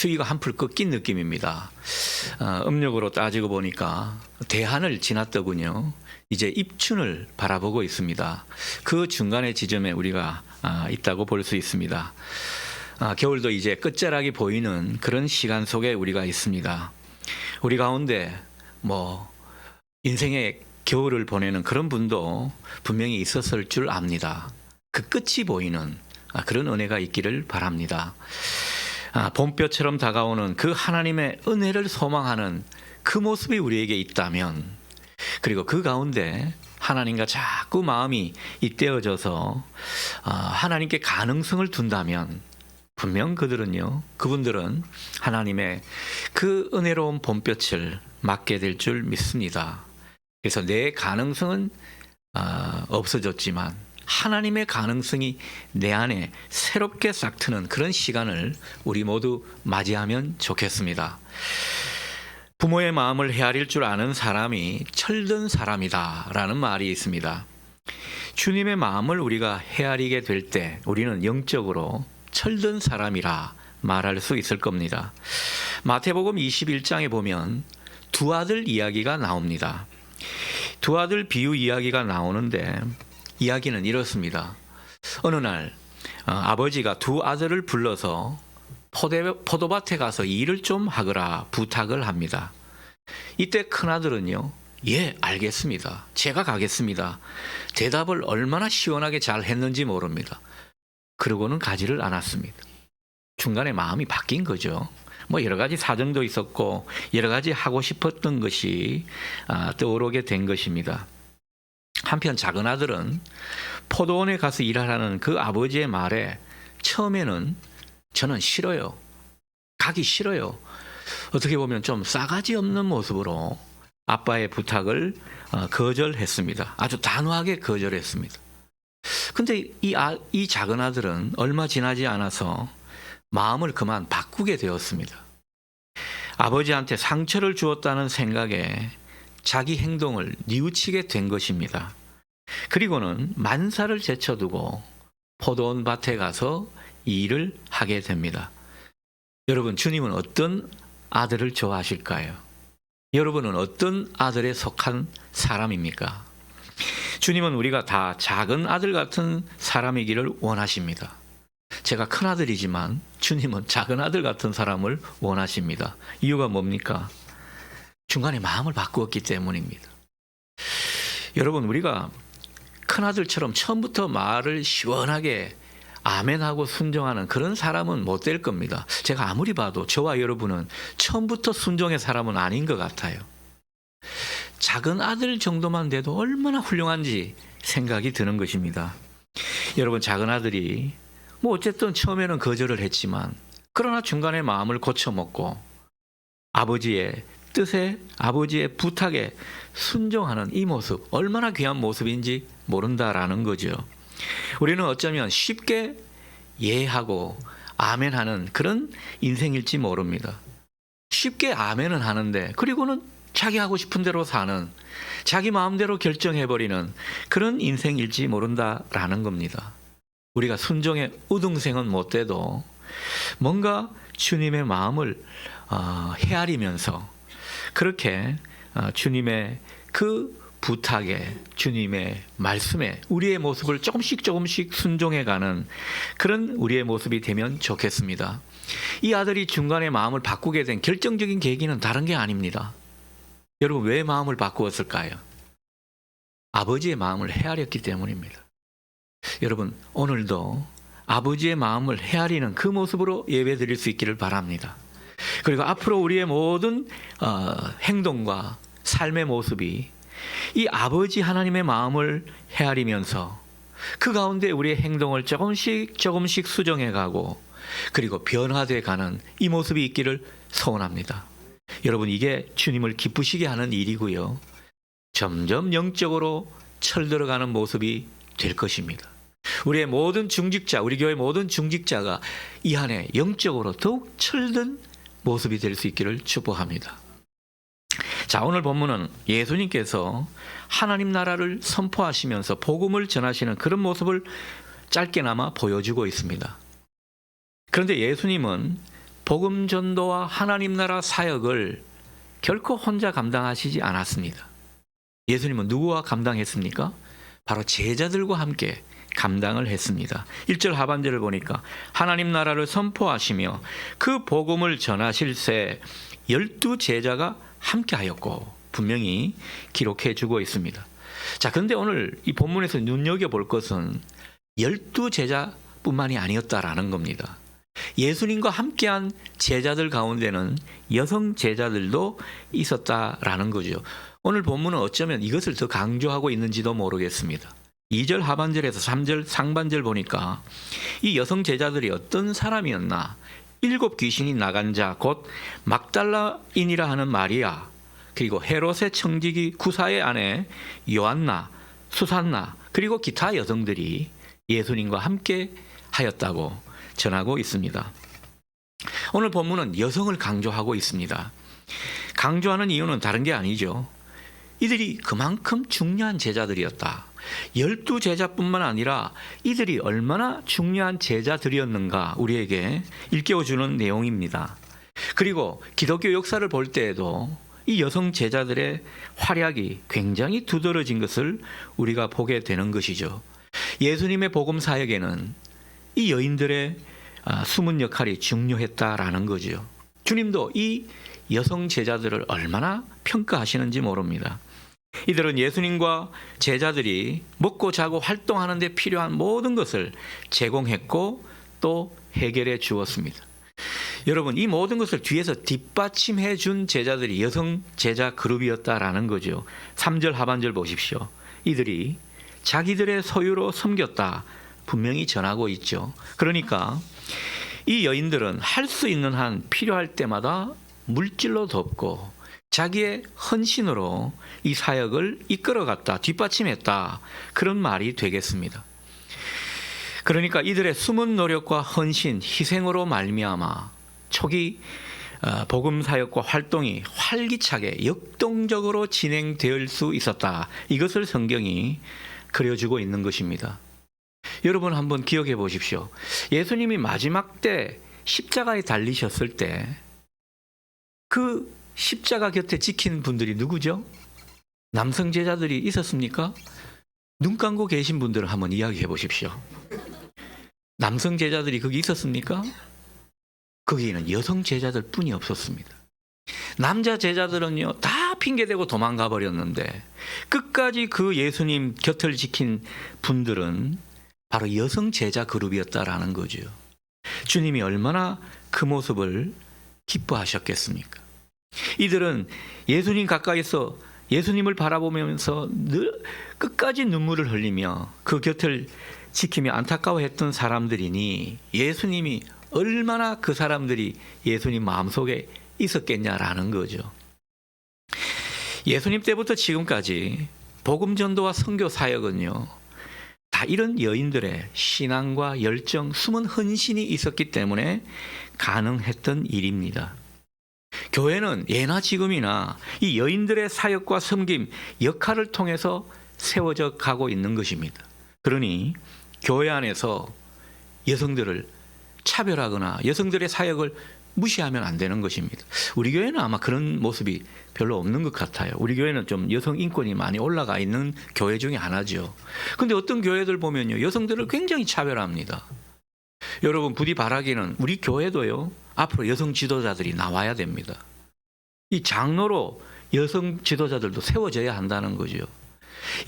수위가 한풀 꺾인 느낌입니다. 음력으로 따지고 보니까 대한을 지났더군요. 이제 입춘을 바라보고 있습니다. 그 중간의 지점에 우리가 있다고 볼 수 있습니다. 겨울도 이제 끝자락이 보이는 그런 시간 속에 우리가 있습니다. 우리 가운데 인생의 겨울을 보내는 그런 분도 분명히 있었을 줄 압니다. 그 끝이 보이는 그런 은혜가 있기를 바랍니다. 봄볕처럼 다가오는 그 하나님의 은혜를 소망하는 그 모습이 우리에게 있다면, 그리고 그 가운데 하나님과 자꾸 마음이 잇대어져서 하나님께 가능성을 둔다면 분명 그분들은 하나님의 그 은혜로운 봄볕을 맞게 될 줄 믿습니다. 그래서 내 가능성은 없어졌지만 하나님의 가능성이 내 안에 새롭게 싹트는 그런 시간을 우리 모두 맞이하면 좋겠습니다. 부모의 마음을 헤아릴 줄 아는 사람이 철든 사람이다 라는 말이 있습니다. 주님의 마음을 우리가 헤아리게 될 때 우리는 영적으로 철든 사람이라 말할 수 있을 겁니다. 마태복음 21장에 보면 두 아들 이야기가 나옵니다. 두 아들 비유 이야기가 나오는데 이야기는 이렇습니다. 어느 날 아버지가 두 아들을 불러서 포도밭에 가서 일을 좀 하거라 부탁을 합니다. 이때 큰아들은요, 예, 알겠습니다. 제가 가겠습니다. 대답을 얼마나 시원하게 잘 했는지 모릅니다. 그러고는 가지를 않았습니다. 중간에 마음이 바뀐 거죠. 여러 가지 사정도 있었고 여러 가지 하고 싶었던 것이 떠오르게 된 것입니다. 한편 작은 아들은 포도원에 가서 일하라는 그 아버지의 말에 처음에는 저는 싫어요. 가기 싫어요. 어떻게 보면 좀 싸가지 없는 모습으로 아빠의 부탁을 거절했습니다. 아주 단호하게 거절했습니다. 근데 이 작은 아들은 얼마 지나지 않아서 마음을 그만 바꾸게 되었습니다. 아버지한테 상처를 주었다는 생각에 자기 행동을 뉘우치게 된 것입니다. 그리고는 만사를 제쳐두고 포도원 밭에 가서 일을 하게 됩니다. 여러분, 주님은 어떤 아들을 좋아하실까요? 여러분은 어떤 아들에 속한 사람입니까? 주님은 우리가 다 작은 아들 같은 사람이기를 원하십니다. 제가 큰 아들이지만 주님은 작은 아들 같은 사람을 원하십니다. 이유가 뭡니까? 중간에 마음을 바꾸었기 때문입니다. 여러분, 우리가 큰 아들처럼 처음부터 말을 시원하게 아멘하고 순종하는 그런 사람은 못 될 겁니다. 제가 아무리 봐도 저와 여러분은 처음부터 순종의 사람은 아닌 것 같아요. 작은 아들 정도만 돼도 얼마나 훌륭한지 생각이 드는 것입니다. 여러분, 작은 아들이 어쨌든 처음에는 거절을 했지만 그러나 중간에 마음을 고쳐먹고 아버지의 뜻에, 아버지의 부탁에 순종하는 이 모습, 얼마나 귀한 모습인지 모른다라는 거죠. 우리는 어쩌면 쉽게 예하고 아멘하는 그런 인생일지 모릅니다. 쉽게 아멘은 하는데 그리고는 자기 하고 싶은 대로 사는, 자기 마음대로 결정해버리는 그런 인생일지 모른다라는 겁니다. 우리가 순종의 우등생은 못 돼도 뭔가 주님의 마음을 헤아리면서 그렇게 주님의 그 부탁에, 주님의 말씀에 우리의 모습을 조금씩 순종해가는 그런 우리의 모습이 되면 좋겠습니다. 이 아들이 중간에 마음을 바꾸게 된 결정적인 계기는 다른 게 아닙니다. 여러분, 왜 마음을 바꾸었을까요? 아버지의 마음을 헤아렸기 때문입니다. 여러분, 오늘도 아버지의 마음을 헤아리는 그 모습으로 예배 드릴 수 있기를 바랍니다. 그리고 앞으로 우리의 모든 행동과 삶의 모습이 이 아버지 하나님의 마음을 헤아리면서 그 가운데 우리의 행동을 조금씩 수정해가고 그리고 변화돼 가는 이 모습이 있기를 소원합니다. 여러분, 이게 주님을 기쁘시게 하는 일이고요. 점점 영적으로 철들어가는 모습이 될 것입니다. 우리의 모든 중직자, 우리 교회 모든 중직자가 이 안에 영적으로 더욱 철든 모습이 될 수 있기를 축복합니다. 자, 오늘 본문은 예수님께서 하나님 나라를 선포하시면서 복음을 전하시는 그런 모습을 짧게나마 보여주고 있습니다. 그런데 예수님은 복음 전도와 하나님 나라 사역을 결코 혼자 감당하시지 않았습니다. 예수님은 누구와 감당했습니까? 바로 제자들과 함께 감당을 했습니다. 1절 하반절을 보니까 하나님 나라를 선포하시며 그 복음을 전하실새 12제자가 함께하였고 분명히 기록해 주고 있습니다. 자, 그런데 오늘 이 본문에서 눈여겨볼 것은 12제자뿐만이 아니었다라는 겁니다. 예수님과 함께한 제자들 가운데는 여성 제자들도 있었다라는 거죠. 오늘 본문은 어쩌면 이것을 더 강조하고 있는지도 모르겠습니다. 2절 하반절에서 3절 상반절 보니까 이 여성 제자들이 어떤 사람이었나? 7 귀신이 나간 자 곧 막달라인이라 하는 마리아, 그리고 헤롯의 청지기 구사의 아내 요한나, 수산나, 그리고 기타 여성들이 예수님과 함께 하였다고 전하고 있습니다. 오늘 본문은 여성을 강조하고 있습니다. 강조하는 이유는 다른 게 아니죠. 이들이 그만큼 중요한 제자들이었다. 12제자뿐만 아니라 이들이 얼마나 중요한 제자들이었는가 우리에게 일깨워주는 내용입니다. 그리고 기독교 역사를 볼 때에도 이 여성 제자들의 활약이 굉장히 두드러진 것을 우리가 보게 되는 것이죠. 예수님의 복음 사역에는 이 여인들의 숨은 역할이 중요했다라는 거죠. 주님도 이 여성 제자들을 얼마나 평가하시는지 모릅니다. 이들은 예수님과 제자들이 먹고 자고 활동하는 데 필요한 모든 것을 제공했고 또 해결해 주었습니다. 여러분, 이 모든 것을 뒤에서 뒷받침해 준 제자들이 여성 제자 그룹이었다라는 거죠. 3절 하반절 보십시오. 이들이 자기들의 소유로 섬겼다 분명히 전하고 있죠. 그러니까 이 여인들은 할 수 있는 한 필요할 때마다 물질로 돕고 자기의 헌신으로 이 사역을 이끌어갔다, 뒷받침했다, 그런 말이 되겠습니다. 그러니까 이들의 숨은 노력과 헌신, 희생으로 말미암아 초기 복음 사역과 활동이 활기차게 역동적으로 진행될 수 있었다. 이것을 성경이 그려주고 있는 것입니다. 여러분 한번 기억해 보십시오. 예수님이 마지막 때 십자가에 달리셨을 때 그 십자가 곁에 지킨 분들이 누구죠? 남성 제자들이 있었습니까? 눈 감고 계신 분들을 한번 이야기해 보십시오. 남성 제자들이 거기 있었습니까? 거기에는 여성 제자들 뿐이 없었습니다. 남자 제자들은요 다 핑계대고 도망가 버렸는데 끝까지 그 예수님 곁을 지킨 분들은 바로 여성 제자 그룹이었다라는 거죠. 주님이 얼마나 그 모습을 기뻐하셨겠습니까? 이들은 예수님 가까이서 예수님을 바라보면서 늘 끝까지 눈물을 흘리며 그 곁을 지키며 안타까워했던 사람들이니 예수님이 얼마나 그 사람들이 예수님 마음속에 있었겠냐라는 거죠. 예수님 때부터 지금까지 복음 전도와 선교 사역은요 다 이런 여인들의 신앙과 열정, 숨은 헌신이 있었기 때문에 가능했던 일입니다. 교회는 예나 지금이나 이 여인들의 사역과 섬김, 역할을 통해서 세워져 가고 있는 것입니다. 그러니 교회 안에서 여성들을 차별하거나 여성들의 사역을 무시하면 안 되는 것입니다. 우리 교회는 아마 그런 모습이 별로 없는 것 같아요. 우리 교회는 좀 여성 인권이 많이 올라가 있는 교회 중에 하나죠. 그런데 어떤 교회들 보면요, 여성들을 굉장히 차별합니다. 여러분 부디 바라기는 우리 교회도요, 앞으로 여성 지도자들이 나와야 됩니다. 이 장로로 여성 지도자들도 세워져야 한다는 거죠.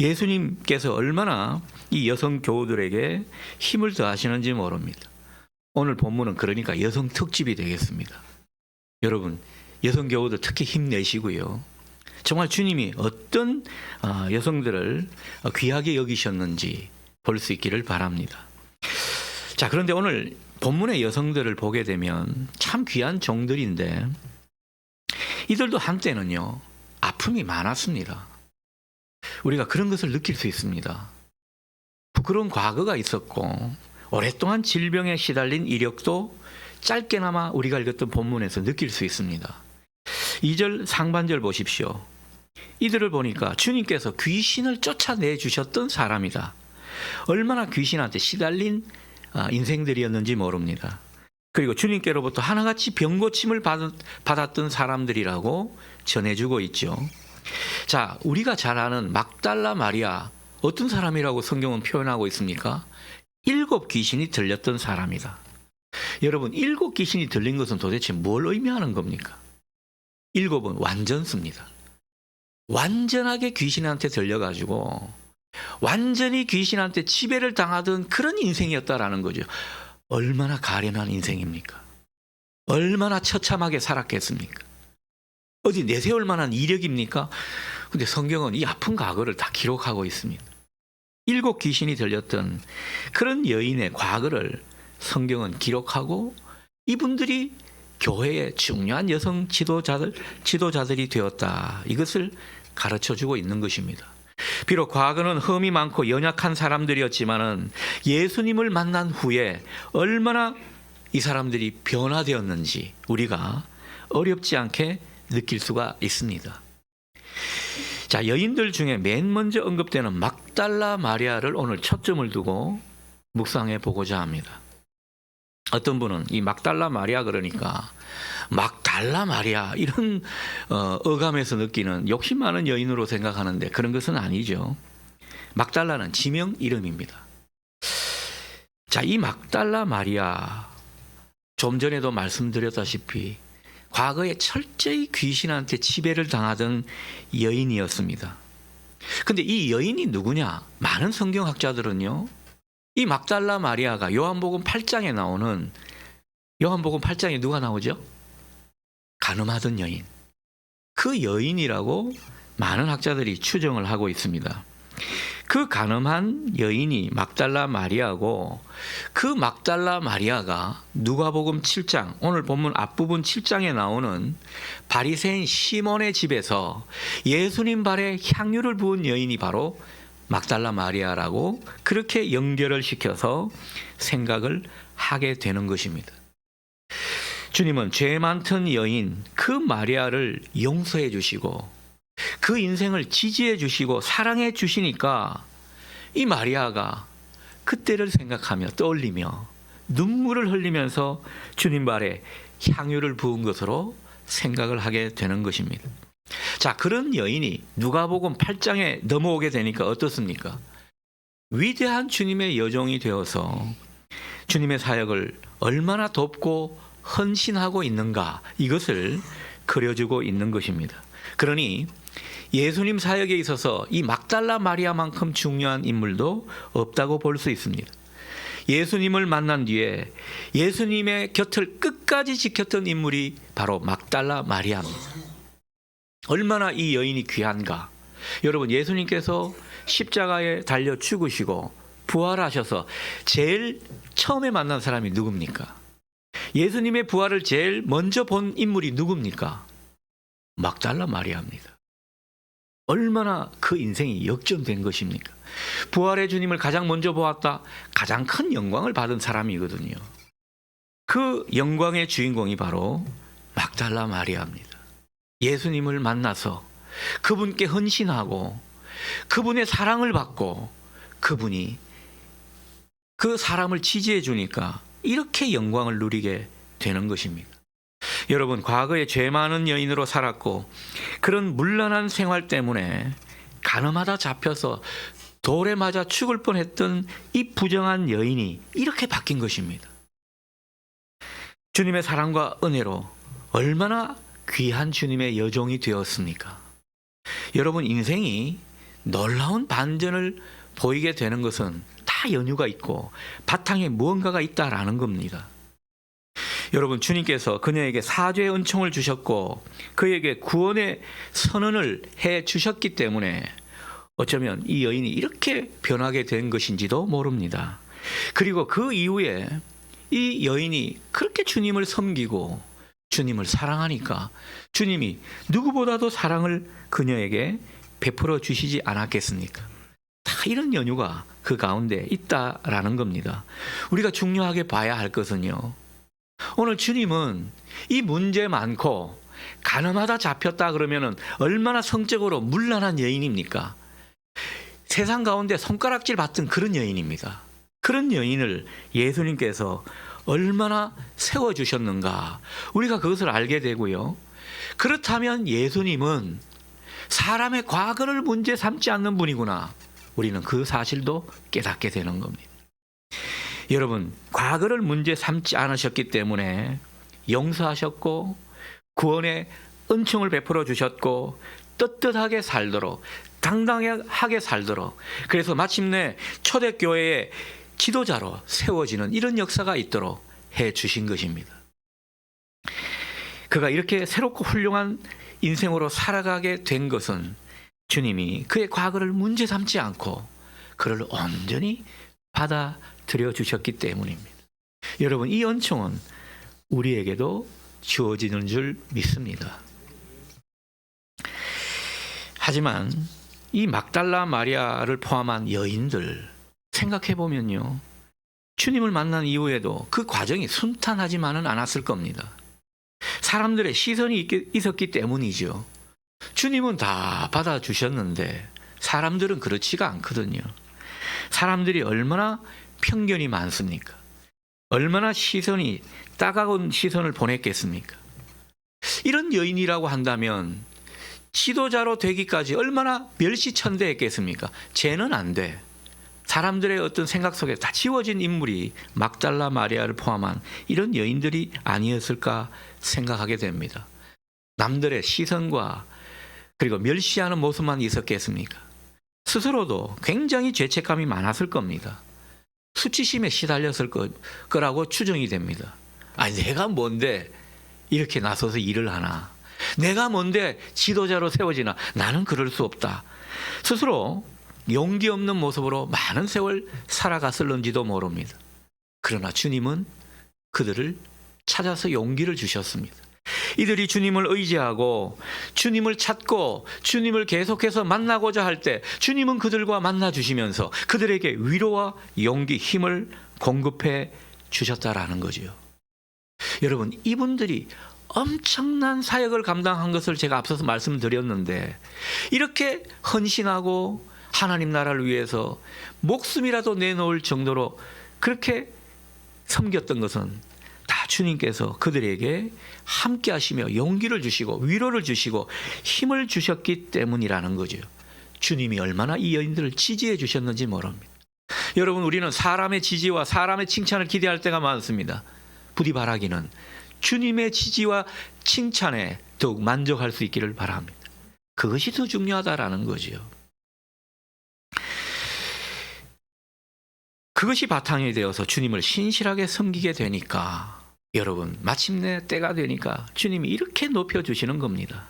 예수님께서 얼마나 이 여성 교우들에게 힘을 더하시는지 모릅니다. 오늘 본문은 그러니까 여성 특집이 되겠습니다. 여러분, 여성 교우들 특히 힘내시고요. 정말 주님이 어떤 여성들을 귀하게 여기셨는지 볼 수 있기를 바랍니다. 자, 그런데 오늘 본문의 여성들을 보게 되면 참 귀한 종들인데 이들도 한때는요 아픔이 많았습니다. 우리가 그런 것을 느낄 수 있습니다. 부끄러운 과거가 있었고 오랫동안 질병에 시달린 이력도 짧게나마 우리가 읽었던 본문에서 느낄 수 있습니다. 2절 상반절 보십시오. 이들을 보니까 주님께서 귀신을 쫓아내 주셨던 사람이다. 얼마나 귀신한테 시달린 인생들이었는지 모릅니다. 그리고 주님께로부터 하나같이 병고침을 받았던 사람들이라고 전해주고 있죠. 자, 우리가 잘 아는 막달라 마리아, 어떤 사람이라고 성경은 표현하고 있습니까? 7 귀신이 들렸던 사람이다. 여러분, 7 귀신이 들린 것은 도대체 뭘 의미하는 겁니까? 7은 완전수입니다. 완전하게 귀신한테 들려가지고 완전히 귀신한테 지배를 당하던 그런 인생이었다라는 거죠. 얼마나 가련한 인생입니까? 얼마나 처참하게 살았겠습니까? 어디 내세울 만한 이력입니까? 근데 성경은 이 아픈 과거를 다 기록하고 있습니다. 7 귀신이 들렸던 그런 여인의 과거를 성경은 기록하고 이분들이 교회의 중요한 여성 지도자들이 되었다. 이것을 가르쳐주고 있는 것입니다. 비록 과거는 흠이 많고 연약한 사람들이었지만은 예수님을 만난 후에 얼마나 이 사람들이 변화되었는지 우리가 어렵지 않게 느낄 수가 있습니다. 자, 여인들 중에 맨 먼저 언급되는 막달라 마리아를 오늘 초점을 두고 묵상해 보고자 합니다. 어떤 분은 이 막달라 마리아 그러니까 막달라 마리아 이런 어감에서 느끼는 욕심 많은 여인으로 생각하는데 그런 것은 아니죠. 막달라는 지명 이름입니다. 자, 이 막달라 마리아 좀 전에도 말씀드렸다시피 과거에 철저히 귀신한테 지배를 당하던 여인이었습니다. 근데 이 여인이 누구냐? 많은 성경학자들은요, 이 막달라 마리아가 요한복음 8장에 나오는, 요한복음 8장에 누가 나오죠? 간음하던 여인. 그 여인이라고 많은 학자들이 추정을 하고 있습니다. 그 간음한 여인이 막달라 마리아고, 그 막달라 마리아가 누가복음 7장, 오늘 본문 앞부분 7장에 나오는 바리새인 시몬의 집에서 예수님 발에 향유를 부은 여인이 바로 막달라 마리아라고 그렇게 연결을 시켜서 생각을 하게 되는 것입니다. 주님은 죄 많던 여인 그 마리아를 용서해 주시고 그 인생을 지지해 주시고 사랑해 주시니까 이 마리아가 그때를 생각하며 떠올리며 눈물을 흘리면서 주님 발에 향유를 부은 것으로 생각을 하게 되는 것입니다. 자, 그런 여인이 누가복음 8장에 넘어오게 되니까 어떻습니까? 위대한 주님의 여종이 되어서 주님의 사역을 얼마나 돕고 헌신하고 있는가, 이것을 그려주고 있는 것입니다. 그러니 예수님 사역에 있어서 이 막달라 마리아만큼 중요한 인물도 없다고 볼 수 있습니다. 예수님을 만난 뒤에 예수님의 곁을 끝까지 지켰던 인물이 바로 막달라 마리아입니다. 얼마나 이 여인이 귀한가. 여러분, 예수님께서 십자가에 달려 죽으시고 부활하셔서 제일 처음에 만난 사람이 누굽니까? 예수님의 부활을 제일 먼저 본 인물이 누굽니까? 막달라 마리아입니다. 얼마나 그 인생이 역전된 것입니까? 부활의 주님을 가장 먼저 보았다. 가장 큰 영광을 받은 사람이거든요. 그 영광의 주인공이 바로 막달라 마리아입니다. 예수님을 만나서 그분께 헌신하고 그분의 사랑을 받고 그분이 그 사람을 지지해 주니까 이렇게 영광을 누리게 되는 것입니다. 여러분, 과거에 죄 많은 여인으로 살았고 그런 문란한 생활 때문에 간음하다 잡혀서 돌에 맞아 죽을 뻔했던 이 부정한 여인이 이렇게 바뀐 것입니다. 주님의 사랑과 은혜로 얼마나 귀한 주님의 여종이 되었습니까? 여러분, 인생이 놀라운 반전을 보이게 되는 것은 다 연유가 있고 바탕에 무언가가 있다라는 겁니다. 여러분, 주님께서 그녀에게 사죄의 은총을 주셨고 그에게 구원의 선언을 해 주셨기 때문에 어쩌면 이 여인이 이렇게 변하게 된 것인지도 모릅니다. 그리고 그 이후에 이 여인이 그렇게 주님을 섬기고 주님을 사랑하니까 주님이 누구보다도 사랑을 그녀에게 베풀어 주시지 않았겠습니까? 다 이런 연유가 그 가운데 있다라는 겁니다. 우리가 중요하게 봐야 할 것은요, 오늘 주님은 이 문제 많고 간음하다 잡혔다 그러면은 얼마나 성적으로 문란한 여인입니까? 세상 가운데 손가락질 받던 그런 여인입니다. 그런 여인을 예수님께서 얼마나 세워주셨는가 우리가 그것을 알게 되고요. 그렇다면 예수님은 사람의 과거를 문제 삼지 않는 분이구나. 우리는 그 사실도 깨닫게 되는 겁니다. 여러분, 과거를 문제 삼지 않으셨기 때문에 용서하셨고 구원의 은총을 베풀어 주셨고 떳떳하게 살도록 당당하게 살도록 그래서 마침내 초대교회의 지도자로 세워지는 이런 역사가 있도록 해 주신 것입니다. 그가 이렇게 새롭고 훌륭한 인생으로 살아가게 된 것은 주님이 그의 과거를 문제 삼지 않고 그를 온전히 받아들여 주셨기 때문입니다. 여러분, 이 은총은 우리에게도 주어지는 줄 믿습니다. 하지만 이 막달라 마리아를 포함한 여인들 생각해 보면요, 주님을 만난 이후에도 그 과정이 순탄하지만은 않았을 겁니다. 사람들의 시선이 있었기 때문이죠. 주님은 다 받아주셨는데 사람들은 그렇지가 않거든요. 사람들이 얼마나 편견이 많습니까? 얼마나 시선이 따가운 시선을 보냈겠습니까? 이런 여인이라고 한다면 지도자로 되기까지 얼마나 멸시천대했겠습니까? 쟤는 안 돼. 사람들의 어떤 생각 속에 다 지워진 인물이 막달라 마리아를 포함한 이런 여인들이 아니었을까 생각하게 됩니다. 남들의 시선과 그리고 멸시하는 모습만 있었겠습니까? 스스로도 굉장히 죄책감이 많았을 겁니다. 수치심에 시달렸을 거라고 추정이 됩니다. 아니, 내가 뭔데 이렇게 나서서 일을 하나? 내가 뭔데 지도자로 세워지나? 나는 그럴 수 없다. 스스로 용기 없는 모습으로 많은 세월 살아갔을는지도 모릅니다. 그러나 주님은 그들을 찾아서 용기를 주셨습니다. 이들이 주님을 의지하고 주님을 찾고 주님을 계속해서 만나고자 할 때 주님은 그들과 만나 주시면서 그들에게 위로와 용기, 힘을 공급해 주셨다라는 거지요. 여러분, 이분들이 엄청난 사역을 감당한 것을 제가 앞서서 말씀드렸는데 이렇게 헌신하고 하나님 나라를 위해서 목숨이라도 내놓을 정도로 그렇게 섬겼던 것은 다 주님께서 그들에게 함께 하시며 용기를 주시고 위로를 주시고 힘을 주셨기 때문이라는 거죠. 주님이 얼마나 이 여인들을 지지해 주셨는지 모릅니다. 여러분, 우리는 사람의 지지와 사람의 칭찬을 기대할 때가 많습니다. 부디 바라기는 주님의 지지와 칭찬에 더욱 만족할 수 있기를 바랍니다. 그것이 더 중요하다라는 거죠. 그것이 바탕이 되어서 주님을 신실하게 섬기게 되니까 여러분, 마침내 때가 되니까 주님이 이렇게 높여주시는 겁니다.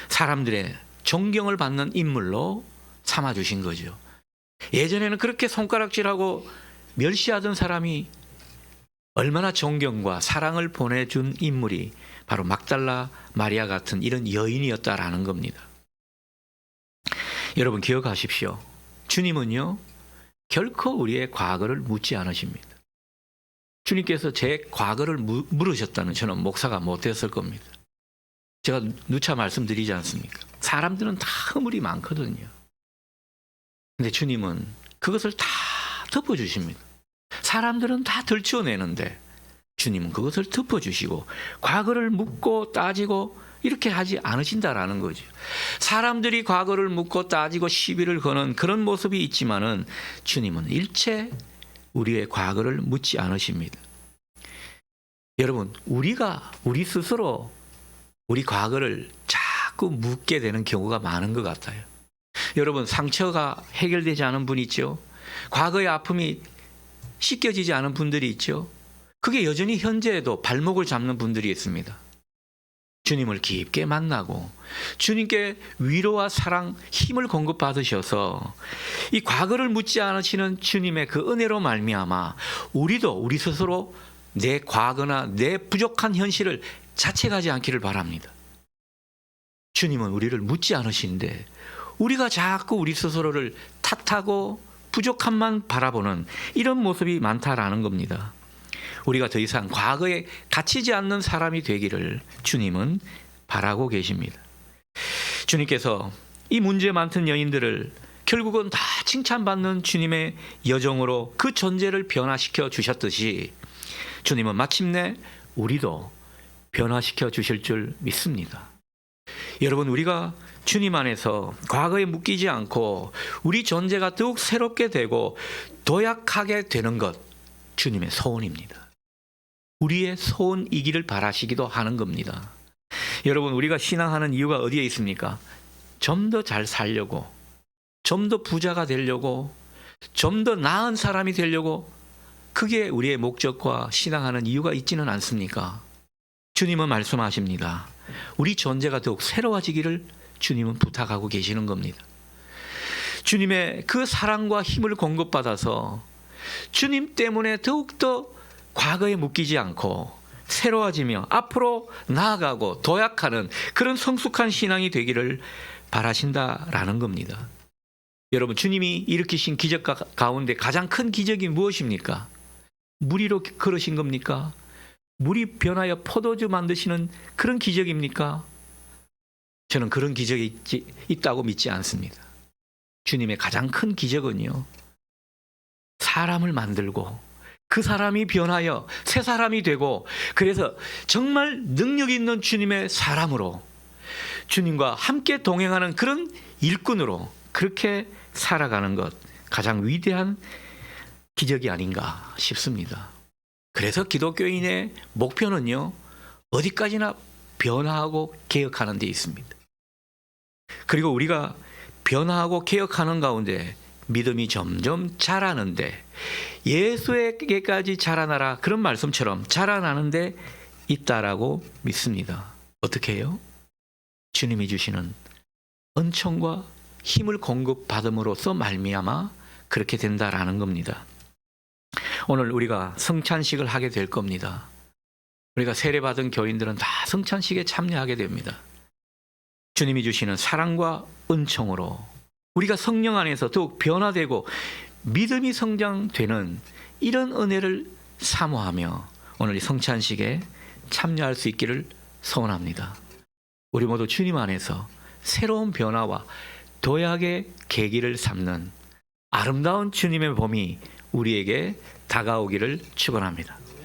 사람들의 존경을 받는 인물로 삼아주신 거죠. 예전에는 그렇게 손가락질하고 멸시하던 사람이 얼마나 존경과 사랑을 보내준 인물이 바로 막달라 마리아 같은 이런 여인이었다라는 겁니다. 여러분, 기억하십시오. 주님은요, 결코 우리의 과거를 묻지 않으십니다. 주님께서 제 과거를 물으셨다면 저는 목사가 못했을 겁니다. 제가 누차 말씀드리지 않습니까? 사람들은 다 허물이 많거든요. 근데 주님은 그것을 다 덮어주십니다. 사람들은 다 들추어내는데 주님은 그것을 덮어주시고 과거를 묻고 따지고 이렇게 하지 않으신다라는 거죠. 사람들이 과거를 묻고 따지고 시비를 거는 그런 모습이 있지만은 주님은 일체 우리의 과거를 묻지 않으십니다. 여러분, 우리 스스로 우리 과거를 자꾸 묻게 되는 경우가 많은 것 같아요. 여러분, 상처가 해결되지 않은 분 있죠? 과거의 아픔이 씻겨지지 않은 분들이 있죠? 그게 여전히 현재에도 발목을 잡는 분들이 있습니다. 주님을 깊게 만나고 주님께 위로와 사랑, 힘을 공급받으셔서 이 과거를 묻지 않으시는 주님의 그 은혜로 말미암아 우리도 우리 스스로 내 과거나 내 부족한 현실을 자책하지 않기를 바랍니다. 주님은 우리를 묻지 않으시는데 우리가 자꾸 우리 스스로를 탓하고 부족함만 바라보는 이런 모습이 많다라는 겁니다. 우리가 더 이상 과거에 갇히지 않는 사람이 되기를 주님은 바라고 계십니다. 주님께서 이 문제 많던 여인들을 결국은 다 칭찬받는 주님의 여정으로 그 존재를 변화시켜 주셨듯이 주님은 마침내 우리도 변화시켜 주실 줄 믿습니다. 여러분, 우리가 주님 안에서 과거에 묶이지 않고 우리 존재가 더욱 새롭게 되고 도약하게 되는 것, 주님의 소원입니다. 우리의 소원이기를 바라시기도 하는 겁니다. 여러분, 우리가 신앙하는 이유가 어디에 있습니까? 좀 더 잘 살려고, 좀 더 부자가 되려고, 좀 더 나은 사람이 되려고, 그게 우리의 목적과 신앙하는 이유가 있지는 않습니까? 주님은 말씀하십니다. 우리 존재가 더욱 새로워지기를 주님은 부탁하고 계시는 겁니다. 주님의 그 사랑과 힘을 공급받아서 주님 때문에 더욱더 과거에 묶이지 않고 새로워지며 앞으로 나아가고 도약하는 그런 성숙한 신앙이 되기를 바라신다라는 겁니다. 여러분, 주님이 일으키신 기적 가운데 가장 큰 기적이 무엇입니까? 물 위로 걸으신 겁니까? 물이 변하여 포도주 만드시는 그런 기적입니까? 저는 그런 기적이 있다고 믿지 않습니다. 주님의 가장 큰 기적은요, 사람을 만들고 그 사람이 변하여 새 사람이 되고, 그래서 정말 능력 있는 주님의 사람으로 주님과 함께 동행하는 그런 일꾼으로 그렇게 살아가는 것, 가장 위대한 기적이 아닌가 싶습니다. 그래서 기독교인의 목표는요, 어디까지나 변화하고 개혁하는 데 있습니다. 그리고 우리가 변화하고 개혁하는 가운데 믿음이 점점 자라는데, 예수에게까지 자라나라, 그런 말씀처럼 자라나는데 있다라고 믿습니다. 어떻게 해요? 주님이 주시는 은총과 힘을 공급받음으로써 말미암아 그렇게 된다라는 겁니다. 오늘 우리가 성찬식을 하게 될 겁니다. 우리가 세례받은 교인들은 다 성찬식에 참여하게 됩니다. 주님이 주시는 사랑과 은총으로 우리가 성령 안에서 더욱 변화되고 믿음이 성장되는 이런 은혜를 사모하며 오늘 이 성찬식에 참여할 수 있기를 소원합니다. 우리 모두 주님 안에서 새로운 변화와 도약의 계기를 삼는 아름다운 주님의 봄이 우리에게 다가오기를 축원합니다.